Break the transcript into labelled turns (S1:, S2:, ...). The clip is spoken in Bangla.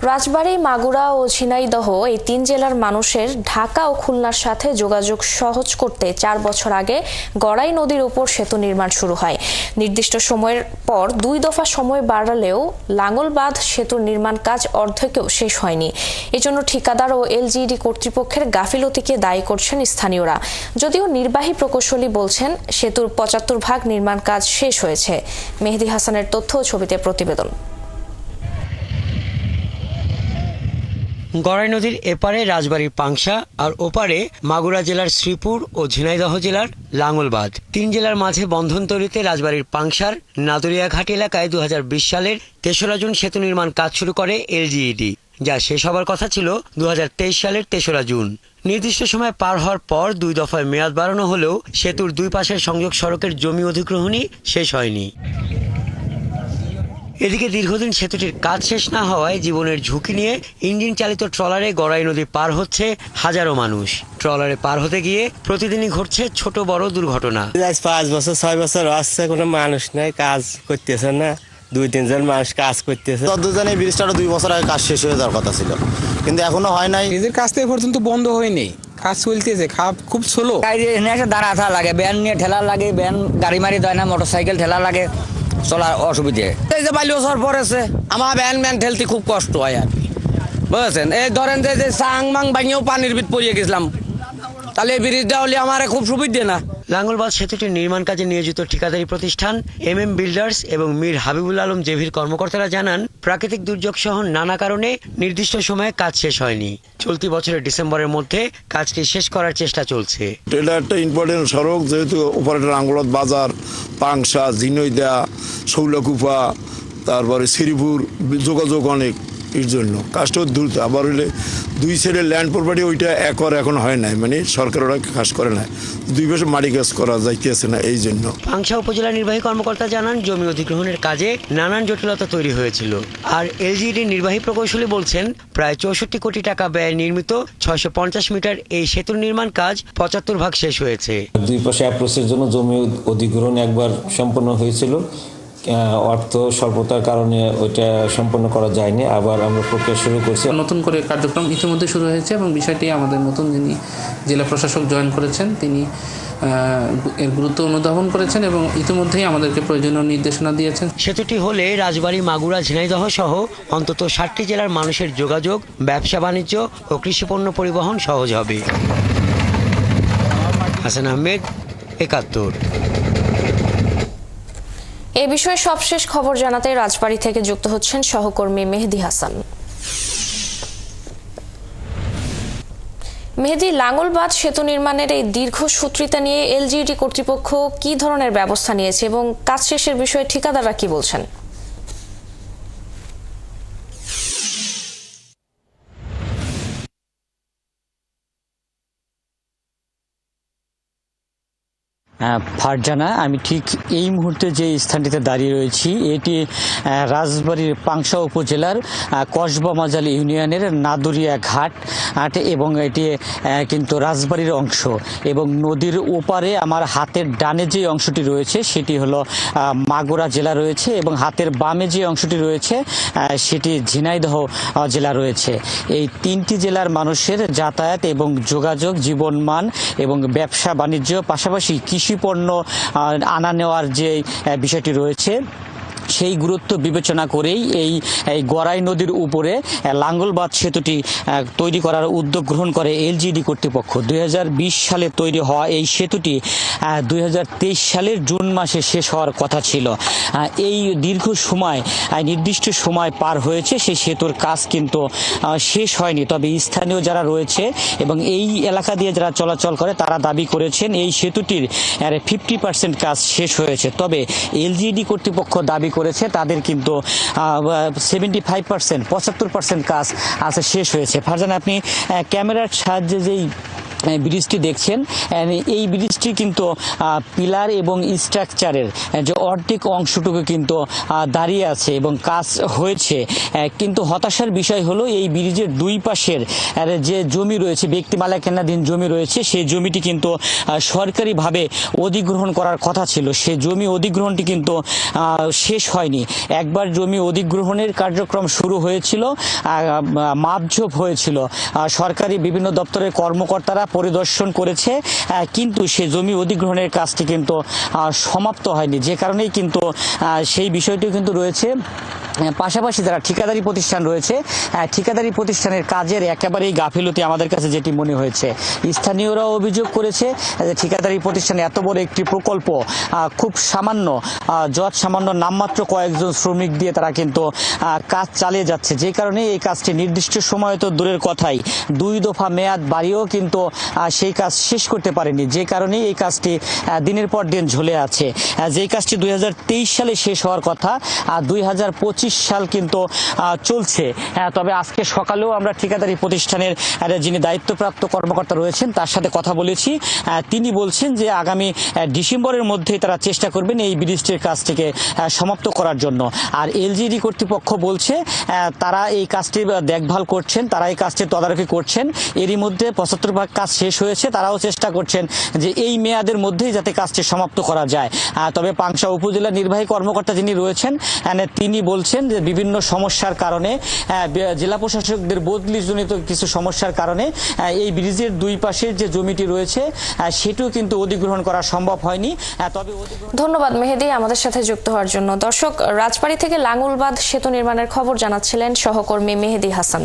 S1: রাজবাড়ী, মাগুরা ও ঝিনাইদহ এই তিন জেলার মানুষের ঢাকা ও খুলনার সাথে যোগাযোগ সহজ করতে 4 বছর আগে গড়াই নদীর উপর সেতু নির্মাণ শুরু হয়। নির্দিষ্ট সময়ের পর 2 দফা সময় বাড়ালেও লাঙ্গল বাঁধ সেতুর নির্মাণ কাজ অর্ধেকেও শেষ হয়নি। এজন্য ঠিকাদার ও এলজিইডি কর্তৃপক্ষের গাফিলতিকে দায়ী করছেন স্থানীয়রা। যদিও নির্বাহী প্রকৌশলী বলছেন সেতুর 75 ভাগ নির্মাণ কাজ শেষ হয়েছে। মেহেদী হাসানের তথ্য ও ছবিতে প্রতিবেদন।
S2: গড়াই নদীর এপারে রাজবাড়ীর পাংশা আর ওপারে মাগুরা জেলার শ্রীপুর ও ঝিনাইদহ জেলার লাঙ্গল বাঁধ। 3 জেলার মাঝে বন্ধন তৈরিতে রাজবাড়ীর পাংশার নাদুরিয়াঘাট এলাকায় 2020 সালের 3রা জুন সেতু নির্মাণ কাজ শুরু করে এলজিইডি, যা শেষ হবার কথা ছিল 2023 সালের 3রা জুন। নির্দিষ্ট সময় পার হওয়ার পর 2 দফায় মেয়াদ বাড়ানো হলেও সেতুর 2 পাশের সংযোগ সড়কের জমি অধিগ্রহণই শেষ হয়নি। এদিকে দীর্ঘদিন সেতুটির কাজ শেষ না হওয়ায় জীবনের ঝুঁকি নিয়ে ইঞ্জিন চালিত ট্রলারে গড়াই নদী পার হচ্ছে হাজারো মানুষ। ট্রলারে পার হতে গিয়ে প্রতিদিনই ঘটছে ছোট বড় দুর্ঘটনা।
S3: 5 বছর 6 বছর আসছে, কোনো মানুষ নাই, কাজ করতেছে না। 2-3 জন মানুষ কাজ করতেছে।
S4: দুজনে ব্রিজটা 2 বছর আগে কাজ শেষ হয়ে যাওয়ার কথা ছিল, কিন্তু এখনো হয় নাই।
S5: ব্রিজের কাজ তো পর্যন্ত বন্ধ হয়নি, কাজ চলতেছে, খুব স্লো।
S6: দাঁড়া থা লাগে, ব্যান নিয়ে ঠেলা লাগে, ব্যান গাড়ি মারি দেয় না, মোটরসাইকেল ঠেলা লাগে, চলার অসুবিধে। এই যে বালি ওসর পড়েছে, আমার ব্যান ঠেলতে খুব কষ্ট হয় আর কি, বুঝেছেন। এই ধরেন যে সাং মাং ভাঙিয়েও পানির ভিতর পড়িয়ে গেছিলাম, তাহলে এই ব্রিজটা হলে আমার খুব সুবিধে না।
S2: লাঙ্গলবাঁধ সেতুটির নির্মাণ কাজে নিয়োজিত ঠিকাদারি প্রতিষ্ঠান MM বিল্ডার্স এবং মীর হাবিবুল আলম জেভির কর্মকর্তারা জানান, প্রাকৃতিক দুর্যোগ সহ নানা কারণে নির্দিষ্ট সময়ে কাজ শেষ হয়নি। চলতি বছরের ডিসেম্বরের মধ্যে কাজটি শেষ করার চেষ্টা চলছে।
S7: এটা একটা ইম্পর্টেন্ট সড়ক, যেহেতু ওপারে লাঙ্গলবাঁধ বাজার, পাংশা, ঝিনাইদহ, শৌলাকুপা, তারপরে শ্রীপুর যোগাযোগ অনেক, এর জন্য কাজটা দ্রুত। আবার হইলে 2 সাইডের ল্যান্ড প্রপার্টি ওইটা একর এখন হয় নাই, মানে সরকার ওরা কাজ করে না, 2 পাশে মাটি কাজ করা যাইতেছে না, এই জন্য।
S2: পাংশা উপজেলা নির্বাহী কর্মকর্তা জানান, জমি অধিগ্রহণের কাজে নানান জটিলতা তৈরি হয়েছিল। আর এলজিইডির নির্বাহী প্রকৌশলী বলছেন, প্রায় 64 কোটি টাকা ব্যয়ে নির্মিত 650 মিটার এই সেতুর নির্মাণ কাজ 75 ভাগ শেষ হয়েছে।
S8: 2 পাশে অ্যাপ্রোচের জন্য জমি অধিগ্রহণ একবার সম্পন্ন হয়েছিল, অর্থ স্বল্পতার কারণে ওইটা সম্পন্ন করা যায়নি। আবার আমরা প্রক্রিয়া শুরু করছি।
S9: নতুন করে কার্যক্রম ইতিমধ্যে শুরু হয়েছে এবং বিষয়টি আমাদের নতুন যিনি জেলা প্রশাসক জয়েন করেছেন তিনি এর গুরুত্ব অনুধাবন করেছেন এবং ইতিমধ্যেই আমাদেরকে প্রয়োজনীয় নির্দেশনা দিয়েছেন।
S2: সেতুটি হলে রাজবাড়ী, মাগুরা, ঝিনাইদহ সহ অন্তত 60টি জেলার মানুষের যোগাযোগ, ব্যবসা বাণিজ্য ও কৃষিপণ্য পরিবহন সহজ হবে। হাসান আহমেদ, 71।
S1: এ বিষয়ে সবশেষ খবর জানাতে রাজবাড়ী থেকে যুক্ত হচ্ছেন সহকর্মী মেহেদী হাসান। মেহেদী, লাঙ্গল বাঁধ সেতু নির্মাণের এই দীর্ঘসূত্রিতা নিয়ে এলজিইডি কর্তৃপক্ষ কি ধরনের ব্যবস্থা নিয়েছে এবং কাজ শেষের বিষয়ে ঠিকাদাররা কি বলছেন?
S6: ফারজানা, আমি ঠিক এই মুহূর্তে যে স্থানটিতে দাঁড়িয়ে রয়েছি এটি রাজবাড়ীর পাংশা উপজেলার কসবা মাজাল ইউনিয়নের নাদুরিয়া ঘাট এবং এটি কিন্তু রাজবাড়ীর অংশ। এবং নদীর ওপারে আমার হাতের ডানে যে অংশটি রয়েছে সেটি হলো মাগুরা জেলা রয়েছে এবং হাতের বামে যে অংশটি রয়েছে সেটি ঝিনাইদহ জেলা রয়েছে। এই 3টি জেলার মানুষের যাতায়াত এবং যোগাযোগ, জীবনমান এবং ব্যবসা বাণিজ্য, পাশাপাশি কৃষি পণ্য আনা নেওয়ার যে বিষয়টি রয়েছে সেই গুরুত্ব বিবেচনা করেই এই গড়াই নদীর উপরে লাঙ্গল বাঁধ সেতুটি তৈরি করার উদ্যোগ গ্রহণ করে এলজিইডি কর্তৃপক্ষ। 2020 সালে তৈরি হওয়া এই সেতুটি 2023 সালের জুন মাসে শেষ হওয়ার কথা ছিল। এই দীর্ঘ সময়, নির্দিষ্ট সময় পার হয়েছে, সেই সেতুর কাজ কিন্তু শেষ হয়নি। তবে স্থানীয় যারা রয়েছে এবং এই এলাকা দিয়ে যারা চলাচল করে তারা দাবি করেছেন এই সেতুটির 50% কাজ শেষ হয়েছে। তবে এলজিইডি কর্তৃপক্ষ দাবি করেছে তাদের কিন্তু 75% কাজ আছে শেষ হয়েছে। ফারজানা, আপনি ক্যামেরার সাহায্যে যেই ব্রিজটি দেখছেন এই ব্রিজটি কিন্তু পিলার এবং স্ট্রাকচারের যে অর্ধেক অংশটুকু কিন্তু দাঁড়িয়ে আছে এবং কাজ হয়েছে, কিন্তু হতাশার বিষয় হলো এই ব্রিজের দুই পাশের যে জমি রয়েছে, ব্যক্তি মালিকানাধীন জমি রয়েছে, সেই জমিটি কিন্তু সরকারিভাবে অধিগ্রহণ করার কথা ছিল। সেই জমি অধিগ্রহণটি কিন্তু শেষ হয়নি। একবার জমি অধিগ্রহণের কার্যক্রম শুরু হয়েছিল, মাপঝোপ হয়েছিল, সরকারি বিভিন্ন দপ্তরের কর্মকর্তারা পরিদর্শন করেছে, কিন্তু সে জমি অধিগ্রহণের কাজটি কিন্তু সমাপ্ত হয়নি, যে কারণেই কিন্তু সেই বিষয়টিও কিন্তু রয়েছে। পাশাপাশি যারা ঠিকাদারি প্রতিষ্ঠান রয়েছে, ঠিকাদারি প্রতিষ্ঠানের কাজের একেবারেই গাফিলতি আমাদের কাছে যেটি মনে হয়েছে। স্থানীয়রাও অভিযোগ করেছে যে ঠিকাদারি প্রতিষ্ঠানে এত বড় একটি প্রকল্প খুব সামান্য সামান্য নামমাত্র কয়েকজন শ্রমিক দিয়ে তারা কিন্তু কাজ চালিয়ে যাচ্ছে, যে কারণে এই কাজটি নির্দিষ্ট সময় তো দূরের কথাই 2 দফা মেয়াদ বাড়িয়েও কিন্তু সেই কাজ শেষ করতে পারেনি, যে কারণে এই কাজটি দিনের পর দিন ঝুলে আছে। যেই কাজটি 2023 সালে শেষ হওয়ার কথা, 2025 সাল কিন্তু চলছে। তবে আজকে সকালেও আমরা ঠিকাদারি প্রতিষ্ঠানের যিনি দায়িত্বপ্রাপ্ত কর্মকর্তা রয়েছেন তার সাথে কথা বলেছি। তিনি বলছেন যে আগামী ডিসেম্বরের মধ্যেই তারা চেষ্টা করবেন এই ব্রিজটির কাজটিকে সমাপ্ত করার জন্য। আর এলজিডি কর্তৃপক্ষ বলছে তারা এই কাজটি দেখভাল করছেন, তারা এই কাজটি তদারকি করছেন। এরই মধ্যে 75% কাজ শেষ হয়েছে, তারাও চেষ্টা করছেন যে এই মেয়াদের মধ্যেই যাতে কাজটি সমাপ্ত করা যায়। তবে পাংশা উপজেলা নির্বাহী কর্মকর্তা যিনি রয়েছেন তিনি বলছেন যে বিভিন্ন সমস্যার কারণে, জেলা প্রশাসকদের বদলিজনিত কিছু সমস্যার কারণে এই ব্রিজের দুই পাশের যে জমিটি রয়েছে সেটিও কিন্তু অধিগ্রহণ করা সম্ভব হয়নি। তবে
S1: ধন্যবাদ মেহেদী আমাদের সাথে যুক্ত হওয়ার জন্য। দর্শক, রাজবাড়ী থেকে লাঙ্গলবাদ সেতু নির্মাণের খবর জানাচ্ছিলেন সহকর্মী মেহেদী হাসান।